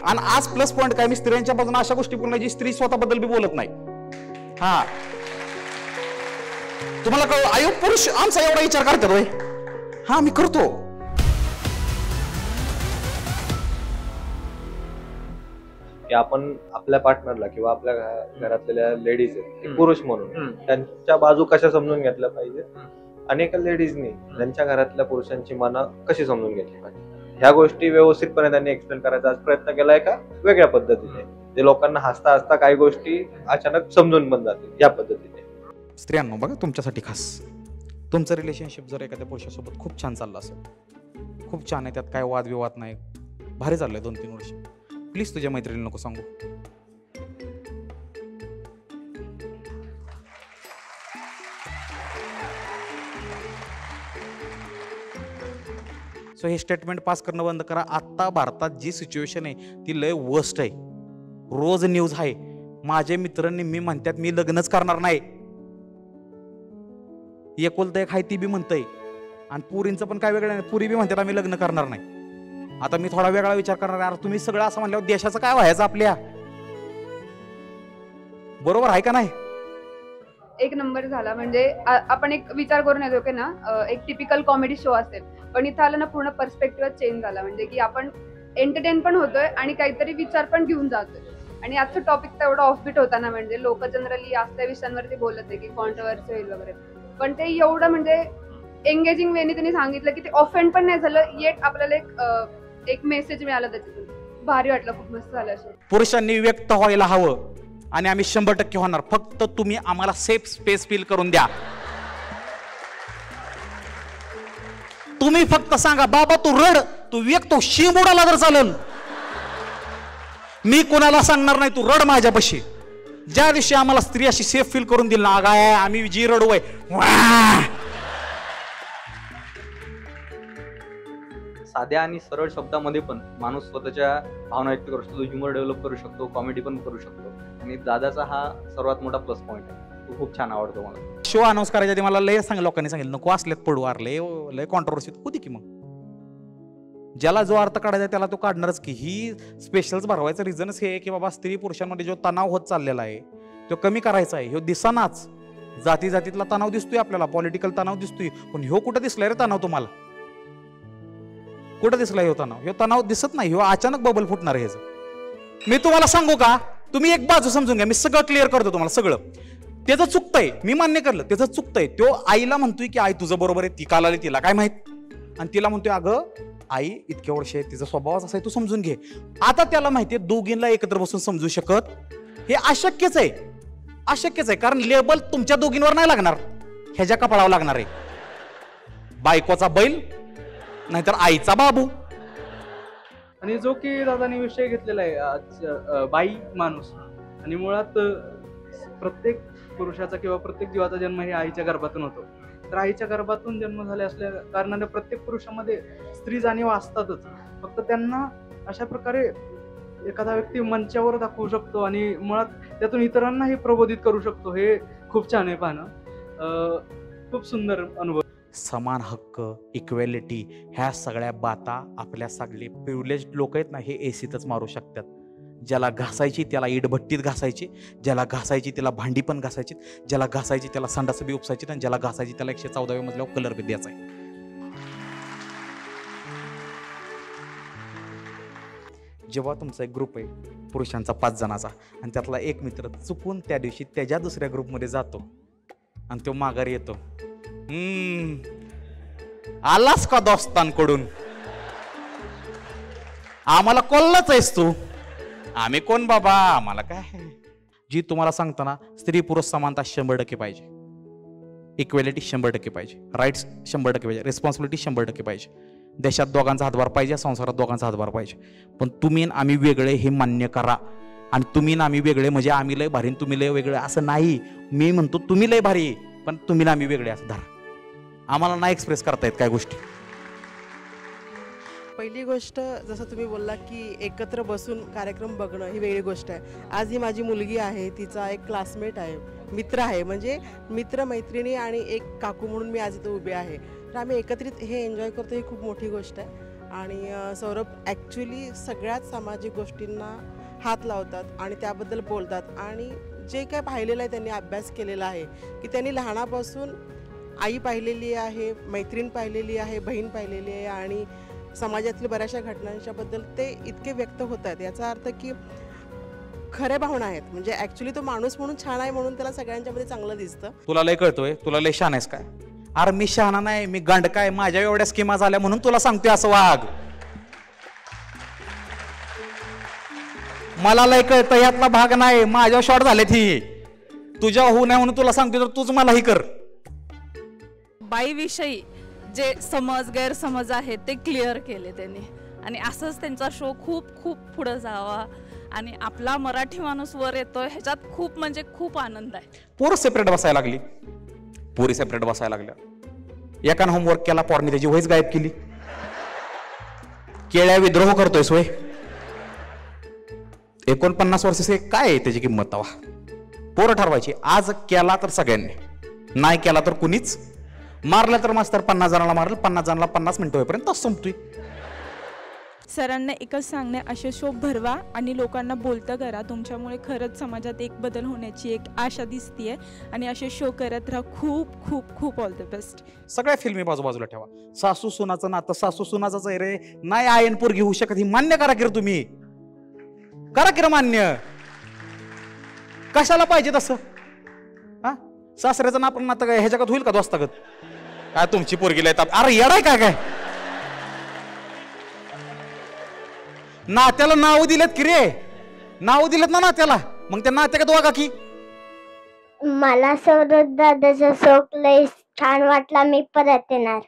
आणि आज plus point काय, मी स्त्रियांच्या बाजूने अशा गोष्टी बोलणार जी स्त्री स्वतःबद्दल बी बोलत नाही. हा, तुम्हाला कळलं, आयो पुरुष आमचा एवढा विचार करतात होय. हा, मी करतो. की आपण आपल्या पार्टनरला किंवा आपल्या घरातल्या लेडीज आहेत पुरुष म्हणून त्यांच्या बाजू कशा समजून घेतल्या पाहिजे, अनेक लेडीजनी त्यांच्या घरातल्या पुरुषांची मनं कशी समजून घेतली पाहिजे, ह्या गोष्टी व्यवस्थितपणे त्यांनी एक्सप्लेन करायचा आज प्रयत्न केलाय का वेगळ्या पद्धतीने. ते लोकांना हसता हसता काही गोष्टी अचानक समजून पण जातील या पद्धतीने. स्त्रियांनो बघा, तुमच्यासाठी खास, तुमचं रिलेशनशिप जर एखाद्या पुरुषासोबत खूप छान चाललं असेल, खूप छान आहे, त्यात काय वादविवाद नाही, भारी चाललंय 2-3 वर्ष, प्लीज तुझ्या मैत्रिणीला नको सांगू. सो हे स्टेटमेंट पास करणं बंद करा. आता भारतात जी सिच्युएशन आहे ती लय वर्स्ट आहे. रोज न्यूज आहे. माझे मित्रांनी मी म्हणतात मी लग्नच करणार नाही. एकुलता एक आहे ती बी म्हणतंय, आणि पुरींचं पण काय वेगळं नाही, पुरी बी म्हणतात आम्ही लग्न करणार नाही. आता मी थोडा वेगळा विचार करणार, यार तुम्ही सगळं असं म्हणल्यावर देशाचं काय व्हायचं आपल्या, बरोबर आहे का नाही? एक नंबर झाला. म्हणजे आपण एक विचार करून येतो की ना, एक टिपिकल कॉमेडी शो असेल, पण इथं आलं ना पूर्ण पर्स्पेक्टिव्ह चेंज झाला. म्हणजे की आपण एंटरटेन पण होतोय आणि काहीतरी विचार पण घेऊन जातोय. आणि आजचं टॉपिक तर एवढा ऑफबीट होता ना, म्हणजे लोक जनरली असल्या विषयांवरती बोलत आहे की कॉन्ट्रोवर्सी होईल वगैरे, पण ते एवढं म्हणजे एंगेजिंग वेने त्यांनी सांगितलं की ते ऑफेंड पण नाही झालं, येट आपल्याला एक मेसेज मिळाला त्याच्यातून. भारी वाटलं, खूप मस्त झालं. पुरुषांनी व्यक्त व्हायला हवं आणि आम्ही 100% होणार. फक्त तुम्ही आम्हाला सेफ स्पेस फील करून द्या. तुम्ही फक्त सांगा बाबा तू रड, तू व्यक्त शिम उडाला तर चालेल, मी कोणाला सांगणार नाही, तू रड माझ्यापाशी. ज्या दिवशी आम्हाला स्त्री अशी सेफ फील करून दिली ना, काय आम्ही जी रडू आहे. साध्या आणि सरळ शब्दामध्ये पण माणूस स्वतःच्या भावना व्यक्त करू शकतो, ह्युमर डेव्हलप करू शकतो, कॉमेडी पण करू शकतो. आणि दादाचा हा सर्वात मोठा प्लस पॉईंट आहे. तो खूप छान आवडतो मला. शो अनाऊन्स करायच्या आधी मला लय लोकांनी सांगितलं नको असलेत पडू, लय कॉन्ट्रोवर्सी होती की. मग ज्याला जो अर्थ काढायचा त्याला तो काढणारच की. ही स्पेशल्स भरवायचं रिझनच हे की बाबा स्त्री पुरुषांमध्ये जो तणाव होत चाललेला आहे तो कमी करायचा आहे. ह्यो दिसनाच, जाती जातीतला तणाव दिसतोय आपल्याला, पॉलिटिकल तणाव दिसतोय, पण ह्यो कुठं दिसलाय रे तणाव तुम्हाला? कुठं दिसलाय ह्यो तणाव? ह्यो तणाव दिसत नाही, ह्यो अचानक बबल फुटणार आहे. मी तुम्हाला सांगू का, तुम्ही एक बाजू समजून घ्या, मी सगळं क्लिअर करतो तुम्हाला. सगळं त्याचं चुकतंय, मी मान्य करलं त्याचं चुकतंय. तो आईला म्हणतोय की आई तुझं बरोबर आहे, ती काल आली तिला काय माहित, आणि तिला म्हणतोय अगं आई इतक्या वर्ष आहे, तिचा स्वभावच असा आहे, तू समजून घे. आता त्याला माहितीये दोघींना एकत्र बसून समजू शकत हे अशक्यच आहे. अशक्यच आहे, कारण लेबल तुमच्या दोघींवर नाही लागणार, ह्याच्या कपाळावर लागणार आहे. बायकोचा बैल नाहीतर आईचा बाबू. आणि जो की दादानी विषय घेतलेला आहे आज, बाई माणूस, आणि मुळात प्रत्येक पुरुषाचा किंवा प्रत्येक जीवाचा जन्म हे आईच्या गर्भातून होतो. तर आईच्या गर्भातून जन्म झाले असल्या कारणाने प्रत्येक पुरुषामध्ये स्त्री जाणीव असतातच. फक्त त्यांना अशा प्रकारे एखादा व्यक्ती मंचावर दाखवू शकतो आणि मुळात त्यातून इतरांनाही प्रबोधित करू शकतो. हे खूप छान आहे पाहणं. खूप सुंदर अनुभव. समान हक्क, इक्वॅलिटी, ह्या सगळ्या बाता आपल्या सगळे प्रिव्हिलेज लोक आहेत ना, हे एसीतच मारू शकतात. ज्याला घासायची त्याला इडभट्टीत घासायची, ज्याला घासायची त्याला भांडी पण घासायची, ज्याला घासायची त्याला संडास बी उपसायची, आणि ज्याला घासायची त्याला 114व्या मजल्यावर कलर बी द्यायचा आहे. जेव्हा तुमचा एक ग्रुप आहे पुरुषांचा 5 जणांचा, आणि त्यातला एक मित्र चुकून त्या दिवशी त्याच्या दुसऱ्या ग्रुपमध्ये जातो आणि तो माघारी येतो, आलास का दोस्तांकडून, आम्हाला कोल्लाच आहेस तू, आम्ही कोण बाबा, आम्हाला काय. जी तुम्हाला सांगताना स्त्री पुरुष समानता 100% पाहिजे, इक्वॅलिटी 100% पाहिजे, राईट्स 100% पाहिजे, रिस्पॉन्सिबिलिटी 100% पाहिजे, देशात दोघांचा हातभार पाहिजे, संसारात दोघांचा हातभार पाहिजे. पण तुम्ही आम्ही वेगळे हे मान्य करा. आणि तुम्ही आम्ही वेगळे म्हणजे आम्ही लय भारी तुम्ही लय वेगळे असं नाही. मी म्हणतो तुम्ही लय भारी पण तुम्ही आम्ही वेगळे असं धरा. आम्हाला नाही एक्सप्रेस करता येत काय गोष्टी. पहिली गोष्ट जसं तुम्ही बोलला की एकत्र बसून कार्यक्रम बघणं ही वेगळी गोष्ट आहे. आज ही माझी मुलगी आहे, तिचा एक क्लासमेट आहे, मित्र आहे, म्हणजे मित्र मैत्रिणी आणि एक काकू म्हणून मी आज इथं उभी आहे. तर आम्ही एकत्रित हे एन्जॉय करतो, ही खूप मोठी गोष्ट आहे. आणि सौरभ ॲक्च्युली सगळ्याच सामाजिक गोष्टींना हात लावतात आणि त्याबद्दल बोलतात. आणि जे काय पाहिलेलं आहे, त्यांनी अभ्यास केलेला आहे की त्यांनी लहानापासून आई पाहिलेली आहे, मैत्रीण पाहिलेली आहे, बहीण पाहिलेली आहे आणि समाजातील बऱ्याचशा घटनांच्याबद्दल ते इतके व्यक्त होत आहेत. याचा अर्थ की खऱ्या भावना आहेत. म्हणजे ॲक्च्युली तो माणूस म्हणून छान आहे म्हणून त्याला सगळ्यांच्यामध्ये चांगलं दिसतं. तुला लय कळतोय, तुला लय शहाणा आहेस काय? अरे मी शहाणा नाही, मी गांड काय, माझ्या एवढ्या स्कीमा झाल्या म्हणून तुला सांगतोय असं वाग. मला लय कळतं, यातला भाग नाही, माझ्या शॉर्ट झालेत ही. तुझ्या होऊ नये म्हणून तुला सांगतोय, तर तूच मलाही कर. बाईविषयी जे समज गैरसमज आहेत ते क्लिअर केले त्यांनी आणि असंच त्यांचा शो खूप खूप पुढे जावा आणि आपला मराठी माणूस वर येतोय ह्याच्यात खूप म्हणजे खूप आनंद आहे. पोरं सेपरेट बसायला लागली, पोरी सेपरेट बसायला लागल्या. एकानं होमवर्क केला, पोरनी त्याची वहीच गायब केली. केळ्या विद्रोह करतोय सोय. 49 वर्षाचे काय आहे त्याची किंमत? तवा पोरं ठरवायची. आज केला तर सगळ्यांनी, नाही केला तर कुणीच. मारलं तर मास्तर 50 जणांना मारलं, 50 जणांना 50 मिनिटं होईपर्यंत तास संपतोय. सरांना एकच सांगणे, असे शो भरवा आणि लोकांना बोलतं करा. तुमच्यामुळे खरंच समाजात एक बदल होण्याची एक आशा दिसतीये आणि असे शो करत राहा. खूप खूप खूप ऑल द बेस्ट. सगळ्या फिल्मी बाजूबाजूला ठेवा. सासू सुनाचं नातं सासू सुनाचं आहे रे, नाही आयनपूर घेऊ शकत, ही मान्य करा की तुम्ही. करा की मान्य. कशाला पाहिजे तसं? हा, सासऱ्याचं ना आपण नातं काय ह्याच्यागत होईल का दोस्तागत? काय तुमची पोरगी लय ताप, अरे येडाय काय काय? नात्याला नाव दिलेत की रे, नाव दिलेत ना नात्याला, मग त्या नात्यागत वागा की. मला सौरभ दादाचा शोक लय छान वाटला, मी परत येणार.